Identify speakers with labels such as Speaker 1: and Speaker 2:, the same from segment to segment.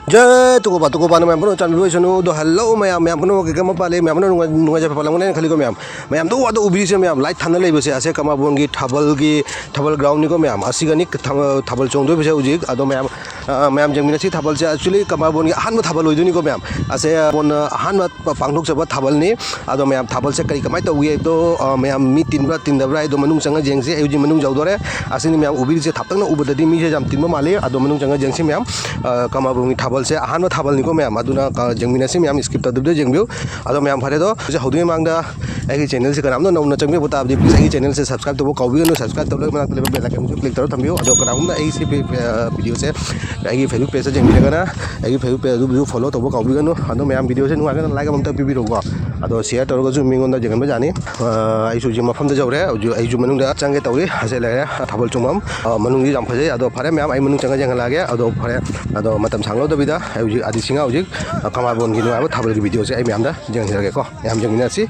Speaker 1: जय तुको ना मैम पनो चांद भी सुनो दो हेलो मैम पनो के कम पाले मैम पनो नुंगा जब पाला मुने खाली को मैम तो वादो उबी से मैम लाइट थाना ले बसे आसे कमा बोंगी थाबल ग्राउंड निको मैम असिगनी थाबल चोंदो बसे उजिक अदो मैम जंगमिना सी थाबल से एक्चुअली कमा बोंगी हान थाबल होइदुनी को मैम आसे बोन हान पांगथोक सब थाबल नि अदो मैम थाबल से कई कमाई तौगे तो मैम मी तिनब्रा दो मनुंग चंगा जेंगसे एउजी मनुंग जाउदोरे आसिनी मैम उबी से थापतंग ना उबददी मी से जाम तिनबा माले अदो मनुंग चंगा जेंगसे मैम कमा बोंगी थाबल से अहान थाबल निको मैम अदुना जंगमिना से मैम स्किप तदुदे जेंगबिउ अदो मैम फारे तो जे हौदुय मांगदा एगी चैनल से करामनो नौना चंगबे बताबदि प्लीज एगी चैनल से सब्सक्राइब तबो काउबिगनो सब्सक्राइब तबले मना तले बेल आइकन जो क्लिक करो थंबिउ अदो करामना एगी से वीडियो से एगी फेसबुक पेज से जेंगबिगना एगी फेसबुक पेज जो फॉलो तबो काउबिगनो अदो मैम वीडियो से नुआगना लाइक अमता पिबिरोगो अदो शेयर तोरगो जो मिंगोंदा जेंगबे जानी आइसु जे मफम दा जौरे जो आइजु मनुंदा चंगे तौरी हसे लेरे थाबल चुमम मनुंगी जाम फजे अदो फारे मैम आई मनुंग चंगा जेंगा लागे अदो फारे अदो मतम सांगलो दबिदा आइजु आदि सिंगा उजिक कमाबोन गिनो आबो थाबल की वीडियो से आई मैम दा जेंगसिरगे को याम जेंगिना सी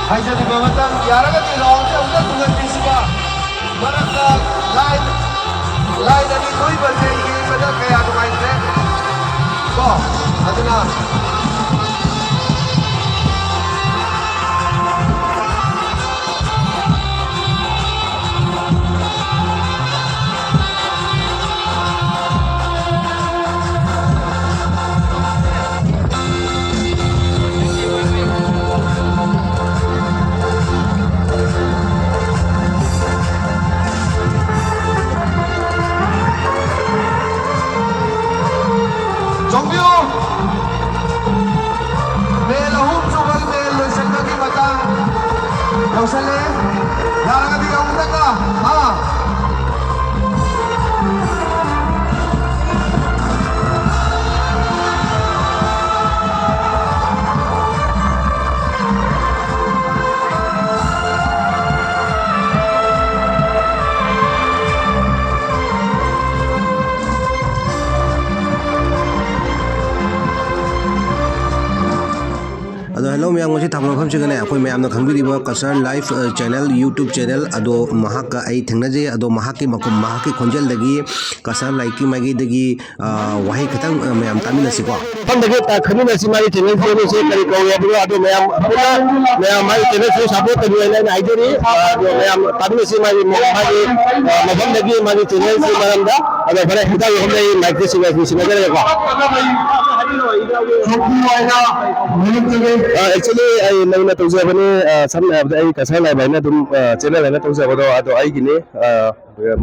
Speaker 2: ꯍꯥꯏꯖꯔꯤꯕ ꯃꯇꯝ ꯌꯥꯔꯒꯗꯤ ꯔꯥꯎꯟꯁꯦ ꯑꯃꯨꯛꯇ ꯇꯨꯡꯍꯟꯕꯤꯁꯤꯕ ꯃꯔꯛꯇ ꯂꯥꯏꯟ ꯑꯅꯤ ꯊꯣꯛꯏꯕꯁꯦ ꯌꯦꯡꯕꯗ ꯀꯌꯥ ꯅꯨꯡꯉꯥꯏꯇ꯭ꯔꯦ ꯀꯣ ꯑꯗꯨꯅ ꯆꯣꯡꯕꯤꯌꯨ ꯃꯦꯜ ꯑꯍꯨꯝ ꯁꯨꯕ ꯃꯦꯜ ꯂꯣꯏꯁꯤꯟꯕꯒꯤ ꯃꯇꯥꯡ ꯌꯧꯁꯜꯂꯦ ꯌꯥꯔꯒꯗꯤ ꯑꯃꯨꯛꯇꯪꯒ
Speaker 1: अदो hello ma'am ngasi thamna pham chigane akoi ma'am na khangbiriba kasar live channel youtube channel ado mahaka ai thengnaje ado mahaki makum mahaki khonjal dagi kasar like magi dagi wahi khatang ma'am tamina siko
Speaker 3: pham dagi ta khamina si magi channel se kari kawe ado ado ma'am ma'am magi channel se support kari line aideri ado ma'am tamina si magi mafam dagi magi channel se maramda ado bare hita homdai mic se si nagare ko actually I naina tawjabane samna abda ai kasar lai baina dum channel laina tawjabado ado ai gine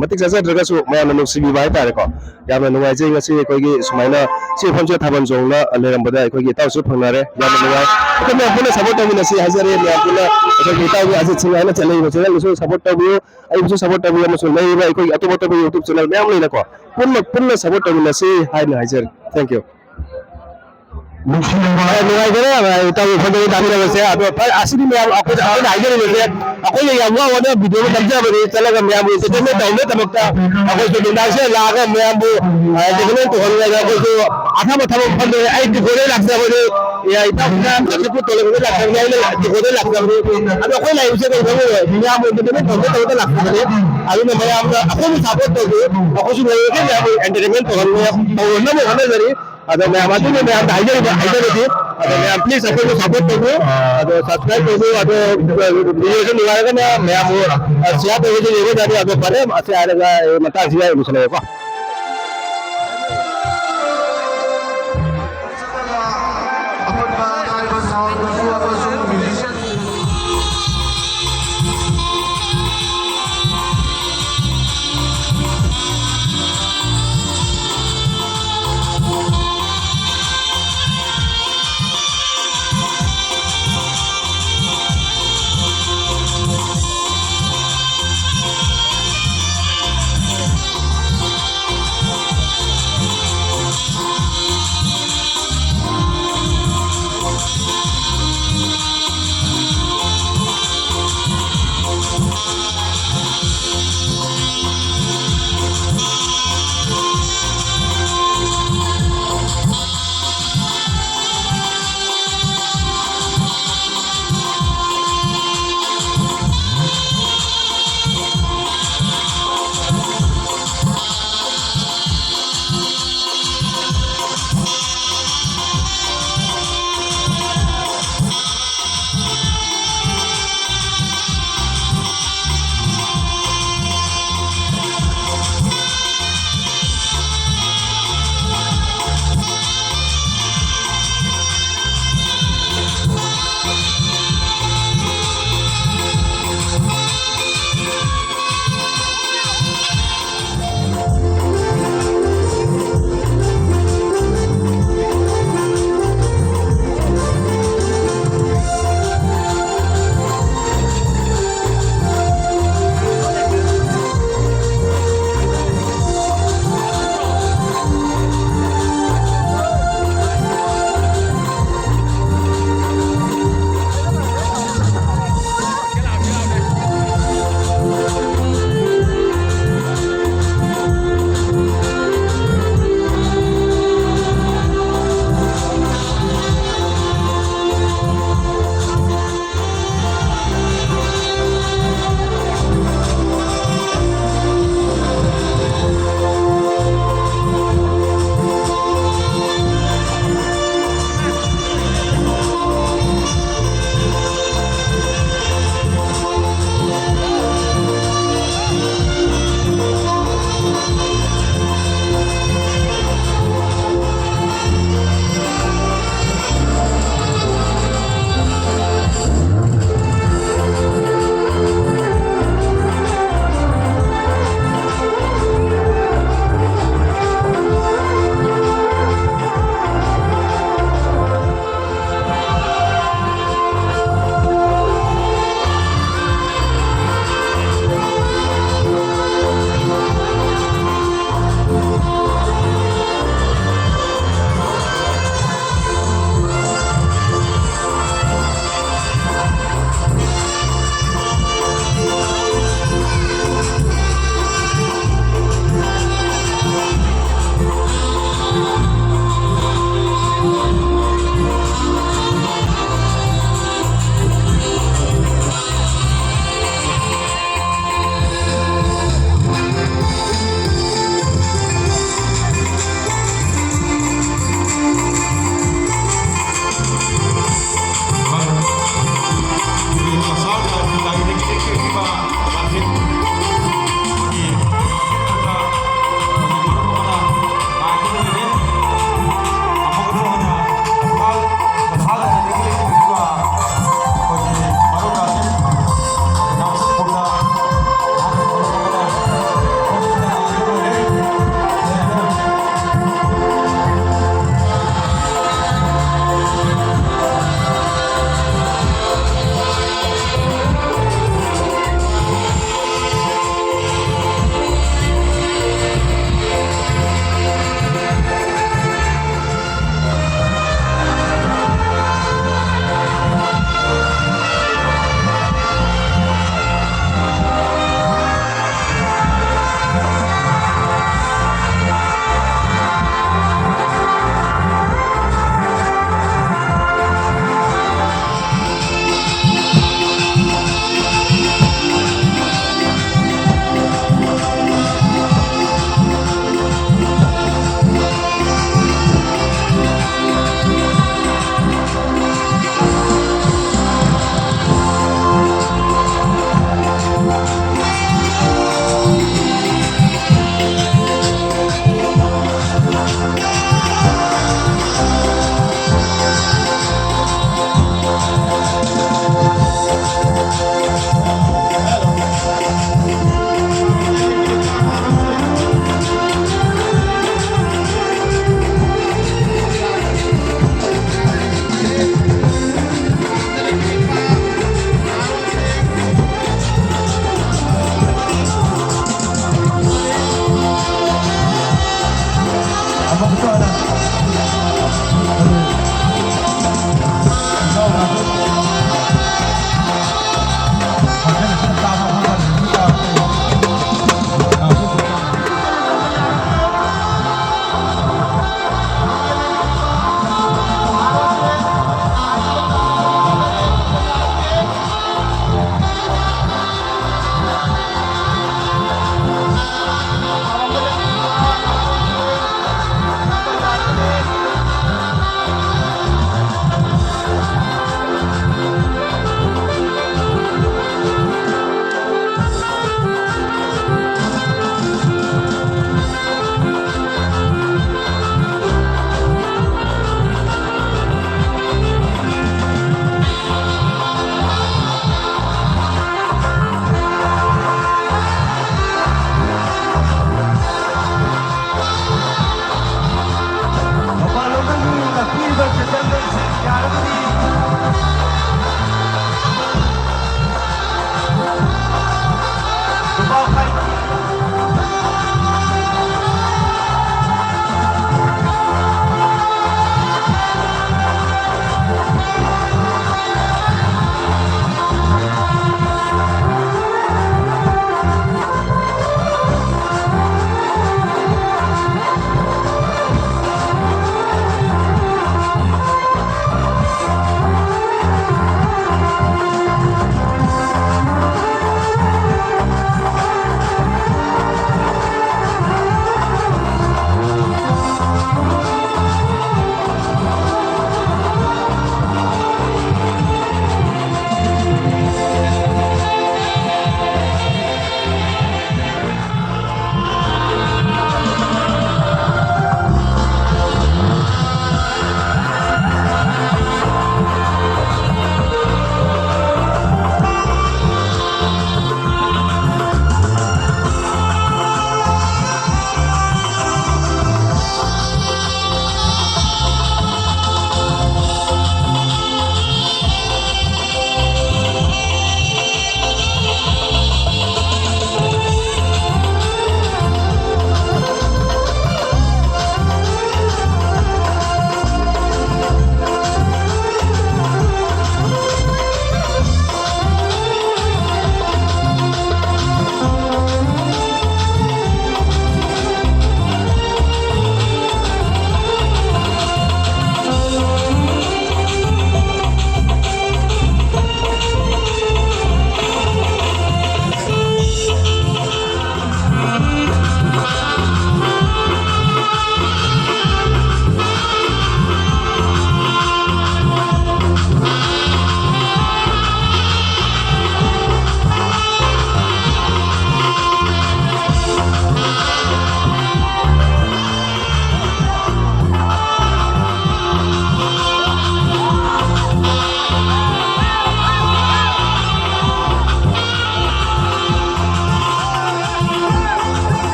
Speaker 3: matik jaja draga su mayam no sibi bai tare ko yamna nuai jai ngasi koi gi sumaina si phomje thaban jongna lerambada koi gi tawsu phangnare yamna nuai ko me apuna support tamina si hazare me apuna koi gi taw gi aje chingaina chalai bo channel su support tabu ai su support tabu am su lai ba koi atobo tabu youtube channel me am leina ko punna support tamina si haina hajar thank you nuai tahu phone dami na se ado asli me aku aku na ajari le aku ye yawa wada video dabja bari chalaga me amu se me download tamakta aku se dinda se laga me amu dekne to hol ga ko atha matha phone ai di gore laksa bari ya ita na ko tole gore laksa me ai di gore laksa bari ado ko lai se ko me amu dekne to laksa bari adu me amu aku support to aku su le ke entertainment to hol me na me bari ada मैं आवाज़ में मैं हाइडर थी ada मैं please support करो ada subscribe करो ada video से निकालेगा ना मैं वो शेयर तो ये ये जाने ada परे ऐसे आएगा मता सिया मुसले को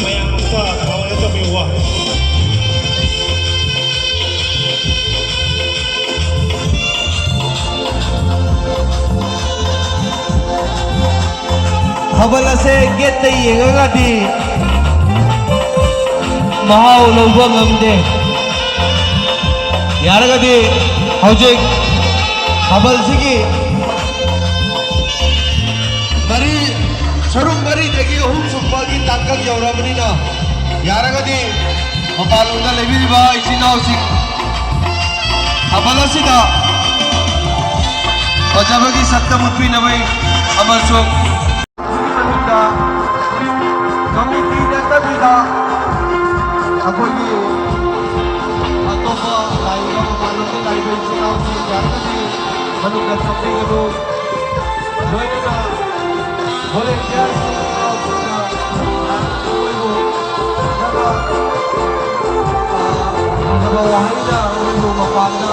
Speaker 4: ꯃꯌꯥꯝ ꯑꯝꯇ ꯊꯧꯒꯠ ꯇꯧꯕꯤꯌꯨꯀꯣ
Speaker 2: ꯊꯥꯕꯜ ꯑꯁꯦ ꯒꯦꯠꯇ ꯌꯦꯡꯉꯒꯗꯤ ꯃꯍꯥꯎ ꯂꯧꯕ ꯉꯝꯗꯦ ꯌꯥꯔꯒꯗꯤ ꯍꯧꯖꯤꯛ ꯊꯥꯕꯜꯁꯤꯒꯤ ꯁꯔꯨꯛ ꯃꯔꯤꯗꯒꯤ ꯑꯍꯨꯝ ꯁꯨꯕꯒꯤ ꯇꯥꯡꯀꯛ ꯌꯧꯔꯕꯅꯤ나 ꯌꯥꯔꯒꯗꯤ ꯃꯄꯥꯟꯂꯣꯝꯗ ꯂꯩꯕꯤꯔꯤꯕ ꯏꯆꯤꯟ ꯏꯅꯥꯎꯁꯤꯡ ꯊꯥꯕꯜ ꯑꯁꯤꯗ ꯐꯖꯕꯒꯤ ꯁꯛꯇꯝ ꯎꯠꯄꯤꯅꯕ ꯑꯃꯁꯨꯡ ꯃꯅꯨꯡꯗ ꯀꯝꯃꯤꯇꯤ ꯅꯠꯇꯕꯤꯗ ꯑꯩꯈꯣꯏꯒꯤ ꯑꯇꯣꯞꯄ ꯂꯥꯛꯏꯕ ꯃꯄꯥꯟꯂꯣꯝꯗ ꯂꯥꯛꯏꯕ ꯏꯆꯤꯟ ꯏꯅꯥꯎꯁꯤꯡ ꯌꯥꯔꯒꯗꯤ ꯃꯅꯨꯡꯗ ꯆꯪꯕꯤꯒꯅꯨ ꯂꯣꯏꯅꯅ volunteersꯤꯡ ꯏꯅꯥꯎꯁꯤꯡꯅ ꯑꯩꯈꯣꯏꯕꯨ ꯐꯖꯕ ꯋꯥꯍꯩꯅ ꯑꯩꯈꯣꯏꯕꯨ ꯃꯄꯥꯟꯗ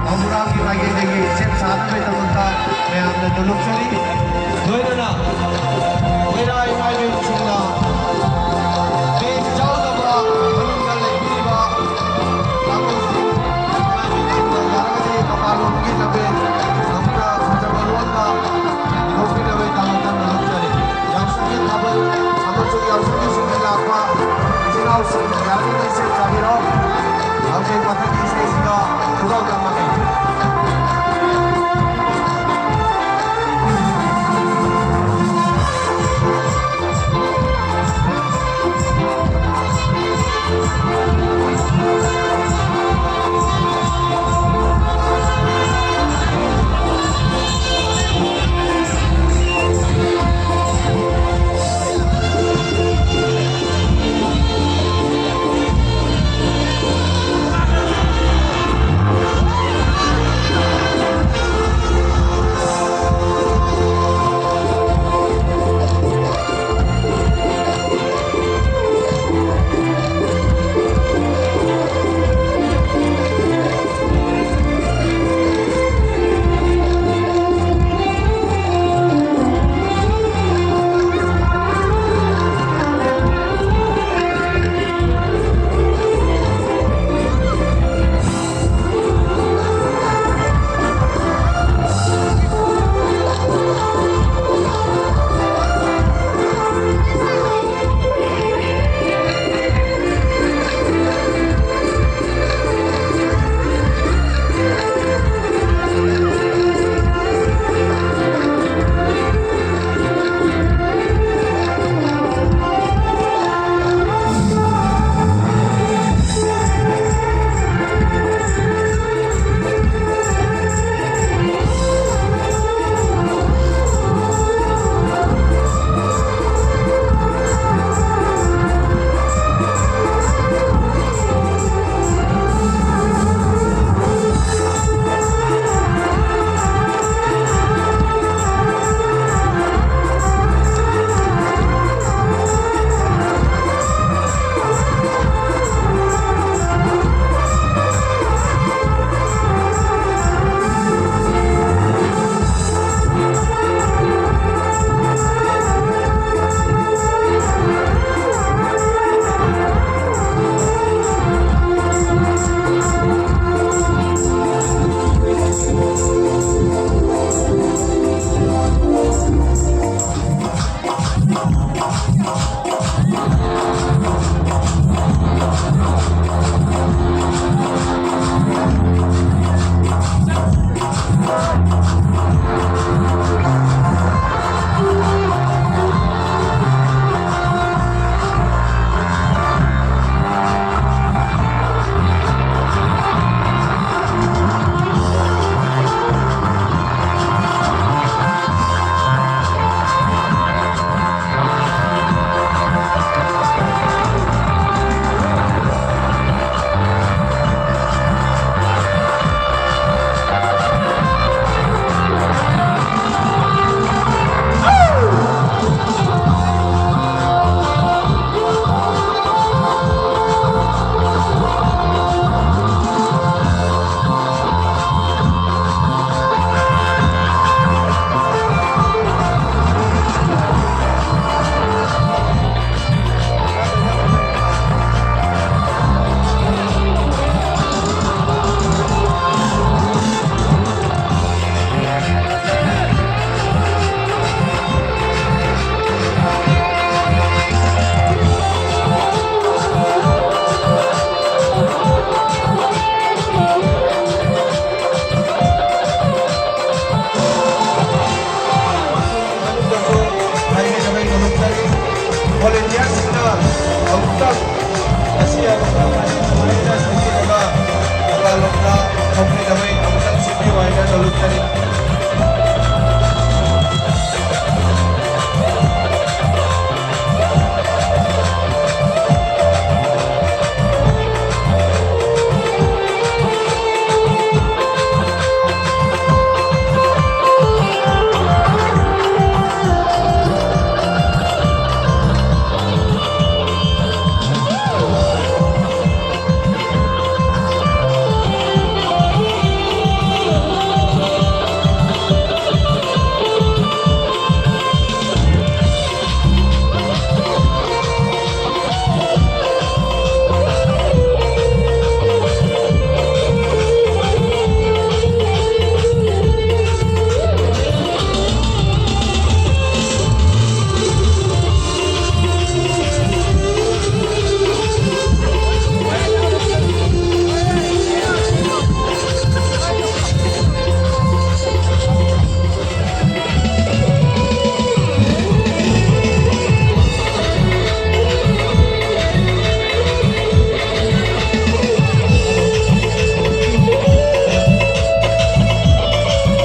Speaker 2: 마무라기 가게되기 셈 사람의 담았다 매한테 돌lok소리 너희들아 왜라이 마이베 친다 내 자우다봐 하는갈래 이리봐 나고시 나가지 가발로 무기나베 남자 가자발로한다 이노피나베 담았다 돌lok소리 양수기 답을 아무쪽이 양수기 신경이 아파 지나오시 야기는 셈 자기로 아무튼 바탕이 세시가 그거 감마해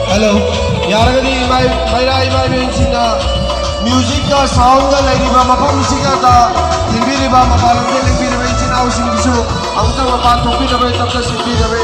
Speaker 2: Hello. Yaragadi Maira Imagination music ka sound ka lagi ba mapamsik ka ta hindi ba mapalang din hindi ba isin ako singso ang tawag pa topi na ba tapos hindi na ba